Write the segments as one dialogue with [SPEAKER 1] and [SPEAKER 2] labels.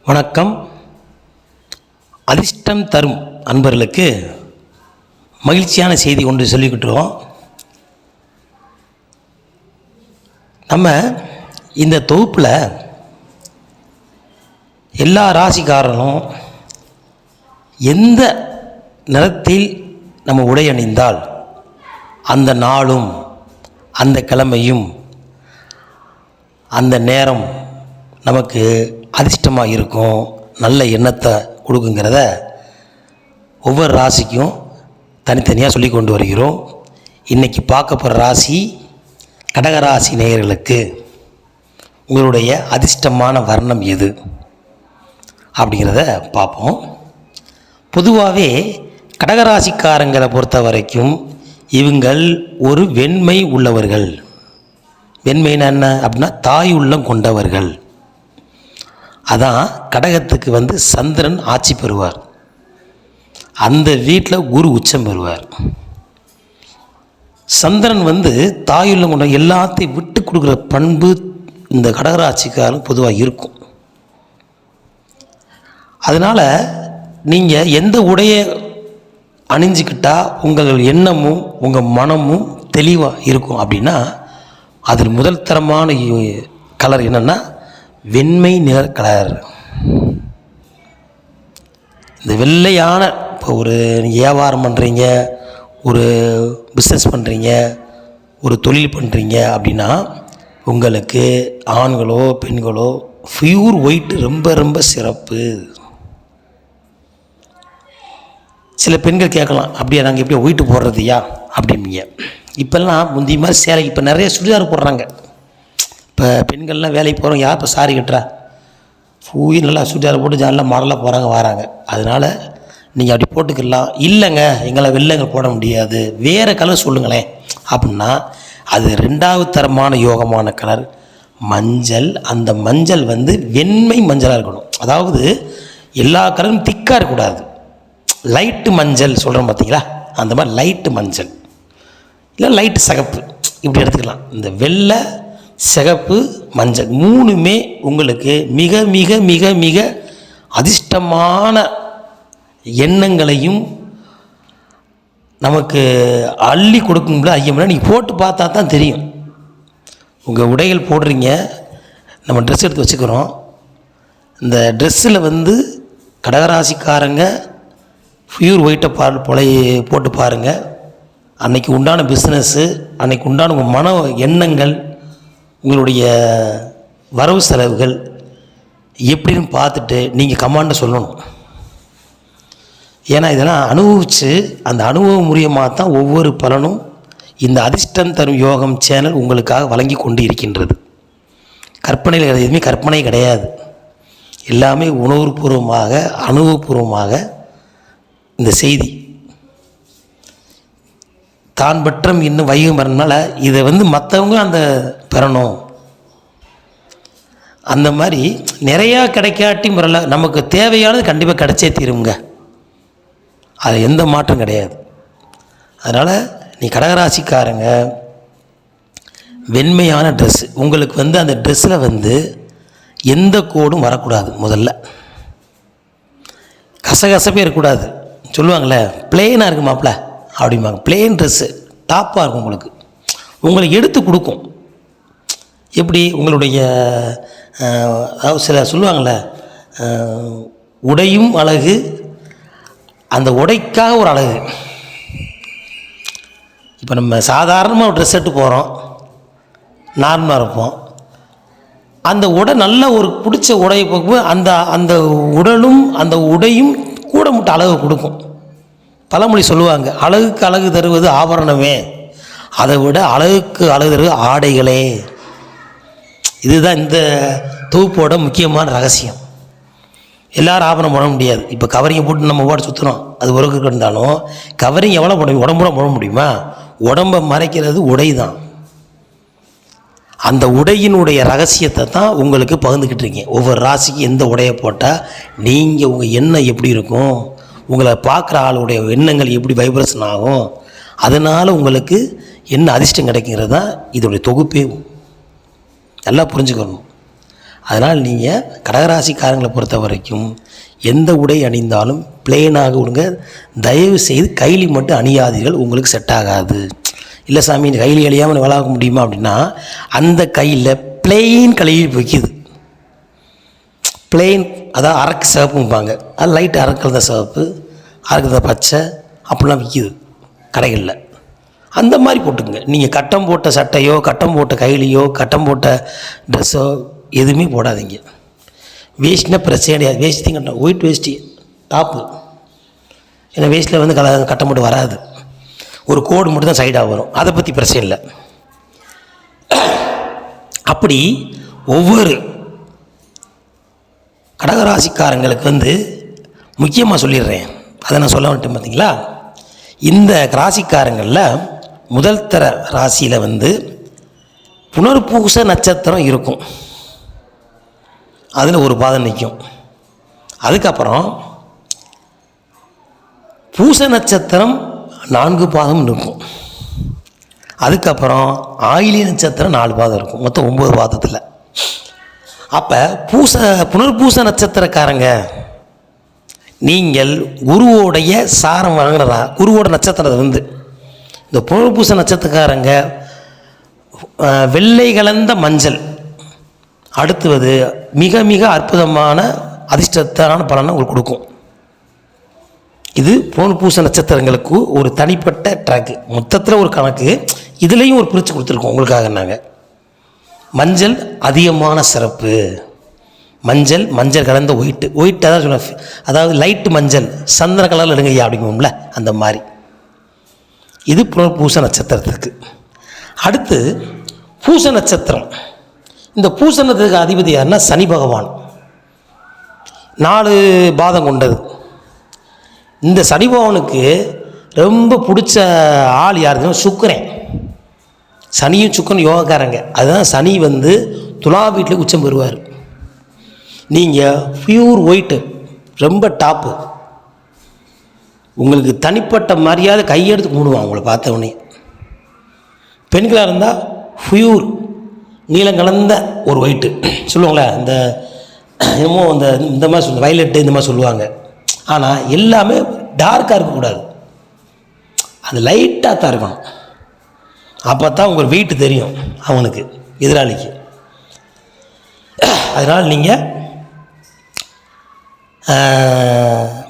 [SPEAKER 1] வணக்கம். அதிர்ஷ்டம் தரும் அன்பர்களுக்கு மகிழ்ச்சியான செய்தி ஒன்று சொல்லிக்கிட்டுருவோம். நம்ம இந்த தொகுப்பில் எல்லா ராசிக்காரனும் எந்த நிறத்தில் நம்ம உடை அணிந்தால் அந்த நாளும் அந்த கிழமையும் அந்த நேரம் நமக்கு அதிர்ஷ்டமாக இருக்கும், நல்ல எண்ணத்தை கொடுக்குங்கிறத ஒவ்வொரு ராசிக்கும் தனித்தனியாக சொல்லி கொண்டு வருகிறோம். இன்றைக்கி பார்க்க போகிற ராசி கடகராசி நேயர்களுக்கு உங்களுடைய அதிர்ஷ்டமான வர்ணம் எது அப்படிங்கிறத பார்ப்போம். பொதுவாகவே கடகராசிக்காரங்களை பொறுத்த வரைக்கும் இவங்கள் ஒரு வெண்மை உள்ளவர்கள். வெண்மைன்னா என்ன அப்படின்னா தாய் உள்ளம் கொண்டவர்கள். அதான் கடகத்துக்கு சந்திரன் ஆட்சி பெறுவார், அந்த வீட்டில் குரு உச்சம் பெறுவார். சந்திரன் தாயுள்ளம் கொண்ட எல்லாத்தையும் விட்டு கொடுக்குற பண்பு இந்த கடகராசிக்காரன் பொதுவாக இருக்கும். அதனால் நீங்கள் எந்த உடையை அணிஞ்சிக்கிட்டால் உங்கள் எண்ணமும் உங்கள் மனமும் தெளிவாக இருக்கும் அப்படின்னா அதில் முதல் தரமான கலர் என்னென்னா வெண்மை நிற கலர். இந்த வெள்ளையான இப்போ ஒரு வியாபாரம் பண்ணுறீங்க, ஒரு பிஸ்னஸ் பண்ணுறீங்க, ஒரு தொழில் பண்ணுறீங்க அப்படின்னா உங்களுக்கு ஆண்களோ பெண்களோ பியூர் ஒயிட் ரொம்ப ரொம்ப சிறப்பு. சில பெண்கள் கேட்கலாம், அப்படியே நாங்கள் எப்படி ஒயிட்டு போடுறதுயா அப்படிம்பீங்க. இப்போல்லாம் முந்தைய மாதிரி சேலை, இப்போ நிறைய சுடிதார் போடுறாங்க. இப்போ பெண்கள்லாம் வேலைக்கு போகிறோம், யார் இப்போ சாரி கட்டுறா, ஃபூய் நல்லா சுடிதார் போட்டு ஜாலியாக மாடலாக போகிறாங்க வராங்க. அதனால் நீங்கள் அப்படி போட்டுக்கலாம். இல்லைங்க எங்களை வெள்ளைங்க போட முடியாது, வேறு கலர் சொல்லுங்களேன் அப்படின்னா அது ரெண்டாவது தரமான யோகமான கலர் மஞ்சள். அந்த மஞ்சள் வெண்மை மஞ்சளாக இருக்கணும். அதாவது எல்லா கலரும் திக்காக இருக்கக்கூடாது. லைட்டு மஞ்சள் சொல்கிறோம் பார்த்தீங்களா, அந்த மாதிரி லைட்டு மஞ்சள் இல்லை லைட்டு சிகப்பு இப்படி எடுத்துக்கலாம். இந்த வெள்ளை சிகப்பு மஞ்சள் மூணுமே உங்களுக்கு மிக மிக மிக மிக அதிர்ஷ்டமான எண்ணங்களையும் நமக்கு அள்ளி கொடுக்கும்ல. ஐயம்னா நீங்கள் போட்டு பார்த்தா தான் தெரியும். உங்கள் உடைகள் போடுறீங்க, நம்ம ட்ரெஸ் எடுத்து வச்சுக்கிறோம். இந்த ட்ரெஸ்ஸில் கடகராசிக்காரங்க பியூர் ஒயிட்டை போட்டு பாருங்கள். அன்றைக்கி உண்டான பிஸ்னஸ்ஸு, அன்றைக்கி உண்டான உங்கள் மன எண்ணங்கள், உங்களுடைய வரவு செலவுகள் எப்படின்னு பார்த்துட்டு நீங்கள் கமாண்டை சொல்லணும். ஏன்னா இதெல்லாம் அனுபவித்து அந்த அனுபவம் மூலியமாக தான் ஒவ்வொரு பலனும் இந்த அதிர்ஷ்டம் தரும் யோகம் சேனல் உங்களுக்காக வழங்கி கொண்டு இருக்கின்றது. கற்பனையில் எதுவுமே கற்பனை கிடையாது, எல்லாமே உணர்வுபூர்வமாக அனுபவபூர்வமாக இந்த செய்தி தான் பற்றம் இன்னும் வைகம் வரனால இதை மற்றவங்க அந்த பெறணும். அந்த மாதிரி நிறையா கிடைக்காட்டி முறையில் நமக்கு தேவையானது கண்டிப்பாக கிடைச்சே தீருங்க, அது எந்த மாற்றம் கிடையாது. அதனால் நீ கடகராசிக்காரங்க வெண்மையான ட்ரெஸ்ஸு உங்களுக்கு அந்த ட்ரெஸ்ஸில் எந்த கோடும் வரக்கூடாது. முதல்ல கசகசப்பே இருக்கக்கூடாது. சொல்லுவாங்களே பிளெயினாக இருக்கு மாப்பிள்ள அப்படிம்பாங்க. பிளெயின் ட்ரெஸ்ஸு டாப்பாக இருக்கும், உங்களுக்கு எடுத்து கொடுக்கும். எப்படி உங்களுடைய அதாவது சில சொல்லுவாங்களே உடையும் அழகு, அந்த உடைக்காக ஒரு அழகு. இப்போ நம்ம சாதாரணமாக ஒரு ட்ரெஸ் எடுத்து போகிறோம், நார்மலாக இருப்போம். அந்த உடை நல்ல ஒரு பிடிச்ச உடையை பார்க்கும்போது அந்த அந்த உடலும் அந்த உடையும் கூட மட்டும் அழகு கொடுக்கும். பழமொழி சொல்லுவாங்க, அழகுக்கு அழகு தருவது ஆபரணமே, அதை விட அழகுக்கு அழகு தருவது ஆடைகளே. இதுதான் இந்த தொகுப்போட முக்கியமான ரகசியம். எல்லோரும் ஆபரணம் போட முடியாது. இப்போ கவரிங்கை போட்டு நம்ம ஓட சுற்றுறோம், அது ஒரு இருந்தாலும் கவரிங் எவ்வளோ போட முடியும், உடம்புட போட முடியுமா? உடம்பை மறைக்கிறது உடை தான். அந்த உடையினுடைய ரகசியத்தை தான் உங்களுக்கு பகிர்ந்துக்கிட்டு இருக்கீங்க. ஒவ்வொரு ராசிக்கு எந்த உடையை போட்டால் நீங்கள் உங்கள் எண்ணம் எப்படி இருக்கும், உங்களை பார்க்குற ஆளுடைய எண்ணங்கள் எப்படி வைப்ரேஷன் ஆகும், அதனால் உங்களுக்கு என்ன அதிர்ஷ்டம் கிடைக்கிறது தான் இதோடைய தொகுப்பே. நல்லா புரிஞ்சுக்கணும். அதனால் நீங்கள் கடகராசிக்காரங்களை பொறுத்த வரைக்கும் எந்த உடை அணிந்தாலும் பிளெயினாக விடுங்க. தயவு செய்து கைலி மட்டும் அணியாதீர்கள், உங்களுக்கு செட் ஆகாது. இல்லை சாமி கைலி அழியாமல் விளாட முடியுமா அப்படின்னா, அந்த கையில் பிளெயின் கலையில் வைக்கிது. பிளெயின் அதான் அரக்கு சிவப்பும்பாங்க, அது லைட்டு அரக்கல் தான் சிவப்பு, அரக்கு தான் பச்சை, அப்படிலாம் விற்கிது கடைகளில். அந்த மாதிரி போட்டுக்குங்க. நீங்கள் கட்டம் போட்ட சட்டையோ, கட்டம் போட்ட கைலியோ, கட்டம் போட்ட ட்ரெஸ்ஸோ எதுவுமே போடாதீங்க. வேஸ்ட்னா பிரச்சனை கிடையாது. வேஸ்ட்டையும் கட்டம், ஒயிட் வேஸ்ட்டி டாப்பு, ஏன்னா வேஸ்ட்டில் வந்து கட்டம் மட்டும் வராது, ஒரு கோடு மட்டும் தான் சைடாக வரும், அதை பற்றி பிரச்சனை இல்லை. அப்படி ஒவ்வொரு கடகராசிக்காரங்களுக்கு வந்து முக்கியமாக சொல்லிடுறேன், அதை நான் சொல்ல வந்துட்டேன் பார்த்தீங்களா. இந்த ராசிக்காரங்களில் முதல் தர ராசியில் வந்து புனர்பூச நட்சத்திரம் இருக்கும், அதில் ஒரு பாதம் நிற்கும். அதுக்கப்புறம் பூச நட்சத்திரம் 4 பாதம் இருக்கும். அதுக்கப்புறம் ஆயிலி நட்சத்திரம் 4 பாதம் இருக்கும், மொத்தம் 9 பாதத்தில். அப்போ புனர்பூச நட்சத்திரக்காரங்க நீங்கள் குருவோடைய சாரம் வாங்கினதா, குருவோட நட்சத்திரத்தை வந்து இந்த புனர்பூச நட்சத்திரக்காரங்க வெள்ளை கலந்த மஞ்சள், அடுத்துவது மிக மிக அற்புதமான அதிர்ஷ்டத்தான பலனை உங்களுக்கு கொடுக்கும். இது புனர்பூச நட்சத்திரங்களுக்கு ஒரு தனிப்பட்ட ட்ராக்கு, மொத்தத்தில் ஒரு கணக்கு, இதுலேயும் ஒரு பிரித்து கொடுத்துருக்கோம் உங்களுக்காக. நாங்கள் மஞ்சள் அதிகமான சிறப்பு, மஞ்சள் கலந்த ஒயிட்டு அதான் சொல்லுவேன், அதாவது லைட்டு மஞ்சள் சந்தன கலரில் எடுங்கய்யா அப்படிங்குவோம்ல, அந்த மாதிரி. இது புனர்பூச நட்சத்திரத்துக்கு. அடுத்து பூச நட்சத்திரம். இந்த பூச நட்சத்திரத்துக்கு அதிபதி யாருன்னா சனி பகவான், 4 பாதம் கொண்டது. இந்த சனி பகவானுக்கு ரொம்ப பிடிச்ச ஆள் யாருக்குன்னா சுக்கிரன். சனியும் சுக்கிரன் யோகக்காரங்க. அதுதான் சனி வந்து துலா வீட்டில் உச்சம் பெறுவார். நீங்கள் பியூர் ஒயிட்டு ரொம்ப டாப்பு, உங்களுக்கு தனிப்பட்ட மரியாதை கையெடுத்து கும்பிடுவான் உங்களை பார்த்தவொடனே. பெண்களாக இருந்தால் பியூர் நீலம் கலந்த ஒரு ஒயிட்டு சொல்லுவாங்களே, இந்த என்னமோ இந்த மாதிரி சொல்லுவாங்க, வயலட்டு இந்த மாதிரி சொல்லுவாங்க. ஆனால் எல்லாமே டார்க்காக இருக்கக்கூடாது, அது லைட்டாக தான் இருக்கணும். அப்போ தான் உங்கள் வெயிட்டு தெரியும் அவனுக்கு, எதிராளிக்கு. அதனால் நீங்கள்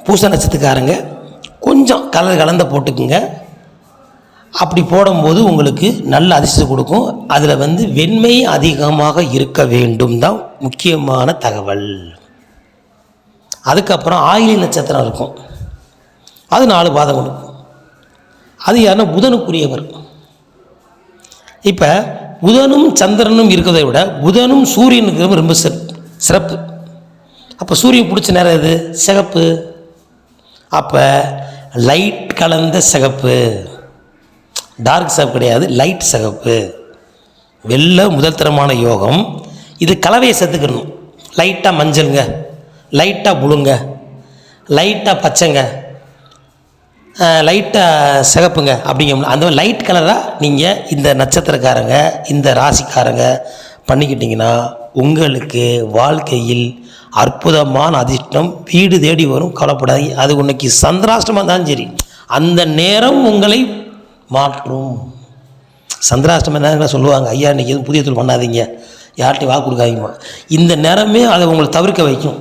[SPEAKER 1] பூச நட்சத்திரக்காரங்க கொஞ்சம் கலர் கலந்த போட்டுக்குங்க. அப்படி போடும்போது உங்களுக்கு நல்ல அதிர்ஷ்டம் கொடுக்கும். அதில் வந்து வெண்மை அதிகமாக இருக்க வேண்டும் தான் முக்கியமான தகவல். அதுக்கப்புறம் ஆயிலி நட்சத்திரம் இருக்கும், அது 4 பாதம் கொடுக்கும். அது யாருன்னா புதனுக்குரியவர். இப்போ புதனும் சந்திரனும் இருக்கிறதை விட புதனும் சூரியனுக்கு ரொம்ப சிறப்பு. அப்போ சூரியன் பிடிச்ச நேரம் எது? சிகப்பு. அப்போ லைட் கலந்த சிகப்பு, டார்க் சிகப்பு கிடையாது, லைட் சிகப்பு, வெள்ளை முதல் தரமான யோகம். இது கலவையை சேர்த்துக்கணும். லைட்டாக மஞ்சளுங்க, லைட்டாக புளுங்க, லைட்டாக பச்சைங்க, லைட்டாக சிகப்புங்க, அப்படிங்க. அந்த லைட் கலராக நீங்கள் இந்த நட்சத்திரக்காரங்க, இந்த ராசிக்காரங்க பண்ணிக்கிட்டிங்கன்னா உங்களுக்கு வாழ்க்கையில் அற்புதமான அதிர்ஷ்டம் வீடு தேடி வரும். கவலைப்படாதீங்க. அது உன்னைக்கு சந்திராஷ்டமாக இருந்தாலும் சரி, அந்த நேரம் உங்களை மாற்றும். சந்திராஷ்டமம் என்ன சொல்லுவாங்க, ஐயா இன்றைக்கி எதுவும் புதிய தொழில் பண்ணாதீங்க, யார்கிட்டையும் வாக்கு கொடுக்காதீங்க. இந்த நேரமே அதை உங்களை தவிர்க்க வைக்கும்,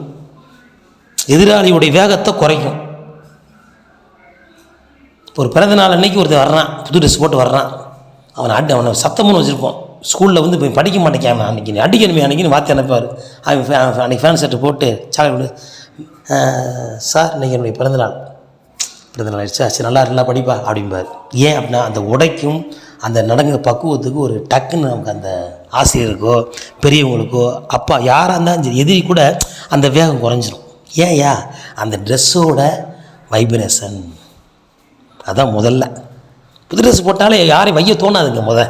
[SPEAKER 1] எதிராளியுடைய வேகத்தை குறைக்கும். ஒரு பிறந்த நாள் அன்றைக்கி ஒருத்தர் வர்றான், புது ட்ரெஸ் போட்டு வர்றான், அவனை சத்தமுன்னு வச்சுருப்போம். ஸ்கூலில் வந்து போய் படிக்க மாட்டேங்க, அன்றைக்கி அடிக்கணுமே அன்றைக்கின்னு வார்த்தை அனுப்பார். அவன் அன்றைக்கி ஃபேன் ஷர்ட்டு போட்டு சாக்லேட், சார் இன்றைக்கி என்னுடைய பிறந்தநாள் ஆயிடுச்சா, சரி நல்லா படிப்பா அப்படிம்பார். ஏன் அப்படின்னா அந்த உடைக்கும் அந்த நடங்க பக்குவத்துக்கு ஒரு டக்குன்னு நமக்கு அந்த ஆசிரியருக்கோ பெரியவங்களுக்கோ அப்பா யாராக இருந்தாலும் சரி எதிரி கூட அந்த வேகம் குறைஞ்சிரும். ஏன்யா அந்த ட்ரெஸ்ஸோட வைப்ரேஷன். அதான் முதல்ல புது ட்ரெஸ் போட்டாலே யாரையும் வைய தோணாதுங்க.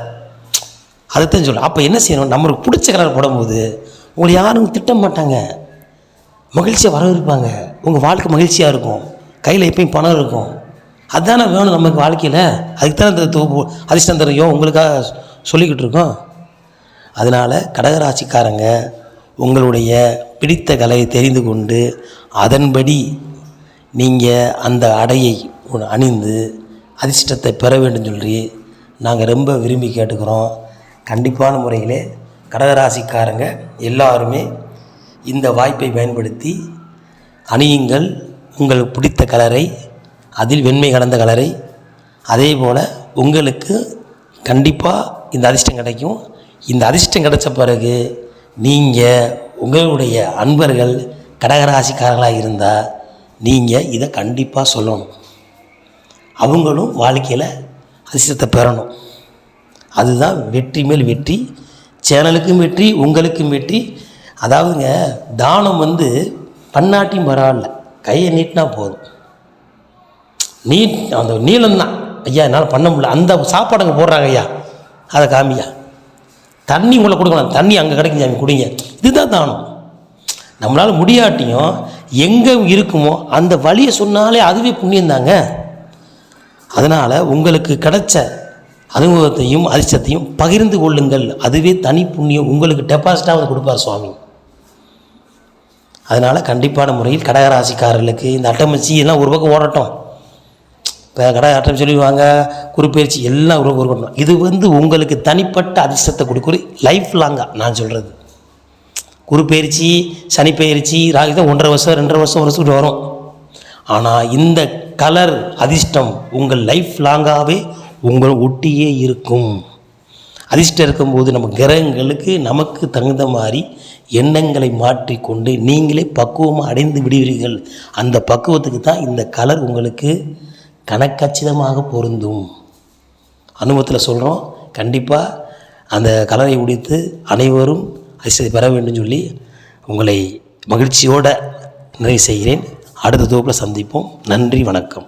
[SPEAKER 1] அதுதான் சொல்ல. அப்போ என்ன செய்யணும், நம்மளுக்கு பிடிச்ச கலர் போடும்போது உங்களை யாரும் திட்ட மாட்டாங்க, மகிழ்ச்சியாக வரவேற்பாங்க, உங்கள் வாழ்க்கை மகிழ்ச்சியாக இருக்கும், கையில் எப்பயும் பணம் இருக்கும். அதுதானே வேணும் நமக்கு வாழ்க்கையில். அதுக்கு தான் இந்த அதிர்ஷ்டம் தரையும் உங்களுக்காக சொல்லிக்கிட்டு இருக்கோம். அதனால் கடகராசிக்காரங்க உங்களுடைய பிடித்த கலையை தெரிந்து கொண்டு அதன்படி நீங்கள் அந்த ஆடையை அணிந்து அதிர்ஷ்டத்தை பெற வேண்டும் சொல்லி நாங்கள் ரொம்ப விரும்பி கேட்டுக்கிறோம். கண்டிப்பான முறையிலே கடகராசிக்காரங்க எல்லாருமே இந்த வாய்ப்பை பயன்படுத்தி அணியுங்கள் உங்களுக்கு பிடித்த கலரை, அதில் வெண்மை கலந்த கலரை. அதே போல் உங்களுக்கு கண்டிப்பாக இந்த அதிர்ஷ்டம் கிடைக்கும். இந்த அதிர்ஷ்டம் கிடைச்ச பிறகு நீங்கள் உங்களுடைய அன்பர்கள் கடகராசிக்காரர்களாக இருந்தால் நீங்கள் இதை கண்டிப்பாக சொல்லணும். அவங்களும் வாழ்க்கையில் அதிர்ஷ்டத்தை பெறணும். அதுதான் வெற்றி மேல் வெற்றி, சேனலுக்கும் வெற்றி, உங்களுக்கும் வெற்றி. அதாவதுங்க, தானம் பண்ணாட்டியும் பரவாயில்ல, கையை நீட்டினா போதும். அந்த நீளம்தான் ஐயா என்னால் பண்ண முடியல, அந்த சாப்பாடு அங்கே போடுறாங்க ஐயா, அதை காமியா. தண்ணி உங்களை கொடுக்கலாம், தண்ணி அங்கே கிடைக்கும் சாமி குடிங்க. இதுதான் தானம். நம்மளால் முடியாட்டியும் எங்கே இருக்குமோ அந்த வழியை சொன்னாலே அதுவே புண்ணியந்தாங்க. அதனால் உங்களுக்கு கிடைச்ச அனுபவத்தையும் அதிர்ஷ்டத்தையும் பகிர்ந்து கொள்ளுங்கள். அதுவே தனி புண்ணியம், உங்களுக்கு டெபாசிட்டாக கொடுப்பார் சுவாமி. அதனால் கண்டிப்பான முறையில் கடகராசிக்காரர்களுக்கு இந்த அட்டமச்சி எல்லாம் ஒரு பக்கம் ஓடட்டும். இப்போ அட்டம் சொல்லிடுவாங்க, குருப்பெயர்ச்சி எல்லாம் ஒரு பக்கம் ஓடட்டும். இது உங்களுக்கு தனிப்பட்ட அதிர்ஷ்டத்தை கொடுக்குற லைஃப் லாங்காக நான் சொல்கிறது. குருப்பெயர்ச்சி, சனிப்பெயர்ச்சி, ராகு தான் 1.5 வருஷம் 2.5 வருஷம் வருஷத்துக்கு வரும். ஆனால் இந்த கலர் அதிர்ஷ்டம் உங்கள் லைஃப் லாங்காகவே உங்கள் ஒட்டியே இருக்கும். அதிர்ஷ்டம் இருக்கும்போது நம்ம கிரகங்களுக்கு நமக்கு தகுந்த மாதிரி எண்ணங்களை மாற்றிக்கொண்டு நீங்களே பக்குவமாக அடைந்து விடுவீர்கள். அந்த பக்குவத்துக்கு தான் இந்த கலர் உங்களுக்கு கணக்கச்சிதமாக பொருந்தும். அனுபவத்தில் சொல்கிறோம். கண்டிப்பாக அந்த கலரை உடைத்து அனைவரும் அதிர்ஷ்டத்தை பெற வேண்டும் சொல்லி உங்களை மகிழ்ச்சியோடு நிறைவு செய்கிறேன். அடுத்த தொகுப்பில் சந்திப்போம். நன்றி, வணக்கம்.